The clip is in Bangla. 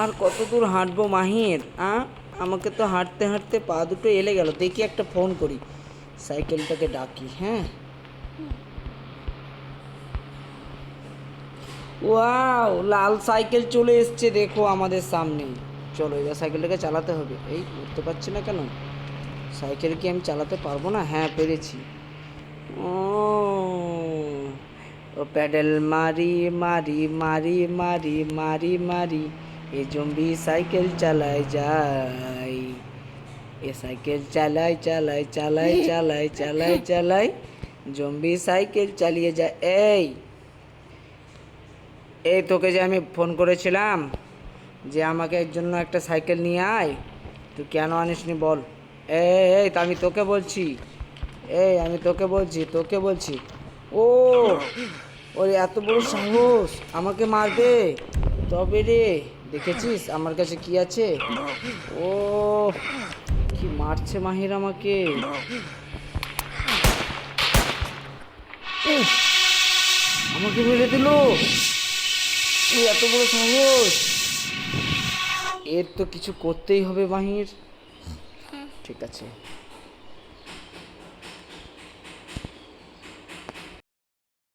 আর কত দূর হাঁটবো মাহির? আমাকে তো হাঁটতে হাঁটতে পা দুটো এলে গেল। দেখি একটা ফোন করি, সাইকেলটাকে ডাকি। হ্যাঁ, ওয়াও, লাল সাইকেল চলে এসছে দেখো আমাদের সামনে। চলো এবার সাইকেলটাকে চালাতে হবে। এই উঠতে পারছি না কেন? সাইকেল কি আমি চালাতে পারবো না? হ্যাঁ, পেরেছি। ও ও প্যাডেল মারি মারি মারি মারি মারি মারি, এ জম্বি সাইকেল চালায় যায়। এ সাইকেল চালাই চালাই চালাই চালাই চালাই চালাই, জম্বি সাইকেল চালিয়ে যায়। এই এই তোকে যে আমি ফোন করেছিলাম যে আমাকে এর জন্য একটা সাইকেল নিয়ে আয়, তুই কেন আনিসনি বল? এই তা আমি তোকে বলছি, আমি তোকে বলছি। ও, ওর এত বড় সাহস আমাকে মারবে? তবে রে, দেখেছিস আমার কাছে কি আছে? ও, কি মারছে মাহির আমাকে! উফ, আমাকে মেরে দিল! ও এত বড় সাহস! এর তো কিছু করতেই হবে মাহির। ঠিক আছে,